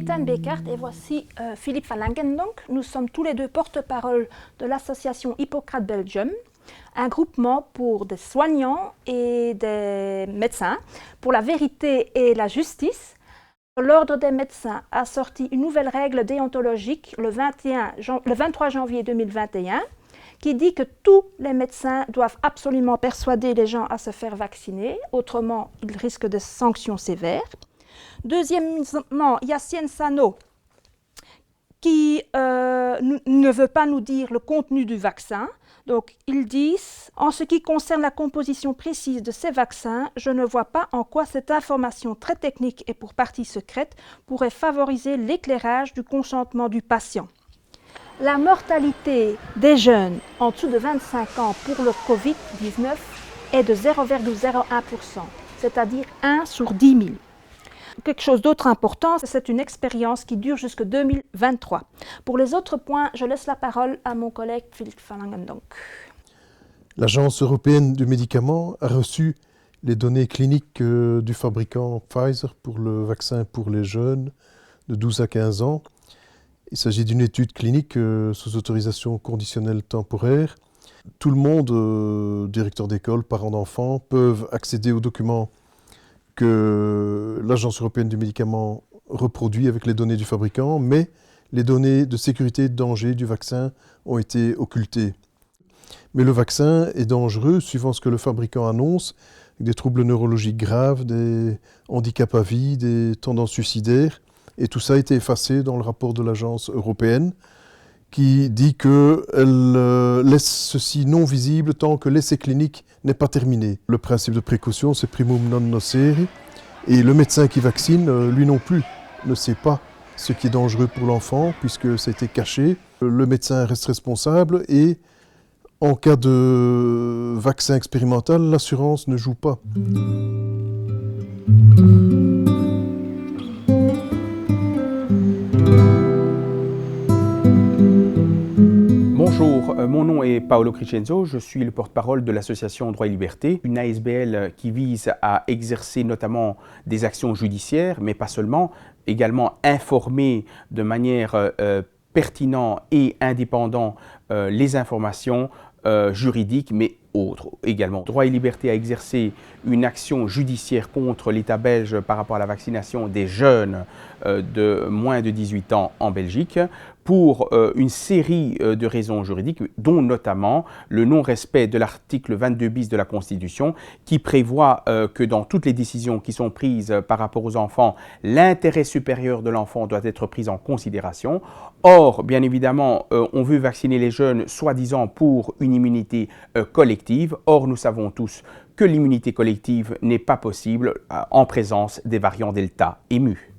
Martijn Beekert et voici Philippe Van Langen. Donc. Nous sommes tous les deux porte-parole de l'association Hippocrate Belgium, un groupement pour des soignants et des médecins pour la vérité et la justice. L'Ordre des médecins a sorti une nouvelle règle déontologique le 23 janvier 2021 qui dit que tous les médecins doivent absolument persuader les gens à se faire vacciner, autrement ils risquent de sanctions sévères. Deuxièmement, il y a Sciences Sanofi qui ne veut pas nous dire le contenu du vaccin. Donc, ils disent, en ce qui concerne la composition précise de ces vaccins, je ne vois pas en quoi cette information très technique et pour partie secrète pourrait favoriser l'éclairage du consentement du patient. La mortalité des jeunes en dessous de 25 ans pour le Covid-19 est de 0,01%, c'est-à-dire 1 sur 10 000. Quelque chose d'autre important, c'est une expérience qui dure jusqu'en 2023. Pour les autres points, je laisse la parole à mon collègue Philippe Van Langen. L'Agence européenne du médicament a reçu les données cliniques du fabricant Pfizer pour le vaccin pour les jeunes de 12 à 15 ans. Il s'agit d'une étude clinique sous autorisation conditionnelle temporaire. Tout le monde, directeur d'école, parents d'enfants, peuvent accéder aux documents que l'Agence européenne du médicament reproduit avec les données du fabricant, mais les données de sécurité et de danger du vaccin ont été occultées. Mais le vaccin est dangereux suivant ce que le fabricant annonce, des troubles neurologiques graves, des handicaps à vie, des tendances suicidaires, et tout ça a été effacé dans le rapport de l'Agence européenne qui dit qu'elle laisse ceci non visible tant que l'essai clinique n'est pas terminé. Le principe de précaution, c'est primum non nocere, et le médecin qui vaccine, lui non plus, ne sait pas ce qui est dangereux pour l'enfant, puisque ça a été caché. Le médecin reste responsable, et en cas de vaccin expérimental, l'assurance ne joue pas. Bonjour, mon nom est Paolo Crescenzo, je suis le porte-parole de l'association Droit et Liberté, une ASBL qui vise à exercer notamment des actions judiciaires, mais pas seulement, également informer de manière pertinente et indépendante les informations juridiques, mais autres également. Droit et Liberté a exercé une action judiciaire contre l'État belge par rapport à la vaccination des jeunes de moins de 18 ans en Belgique pour une série de raisons juridiques, dont notamment le non-respect de l'article 22 bis de la Constitution qui prévoit que dans toutes les décisions qui sont prises par rapport aux enfants, l'intérêt supérieur de l'enfant doit être pris en considération. Or, bien évidemment, on veut vacciner les jeunes soi-disant pour une immunité collective. Or, nous savons tous que l'immunité collective n'est pas possible en présence des variants Delta et Mu.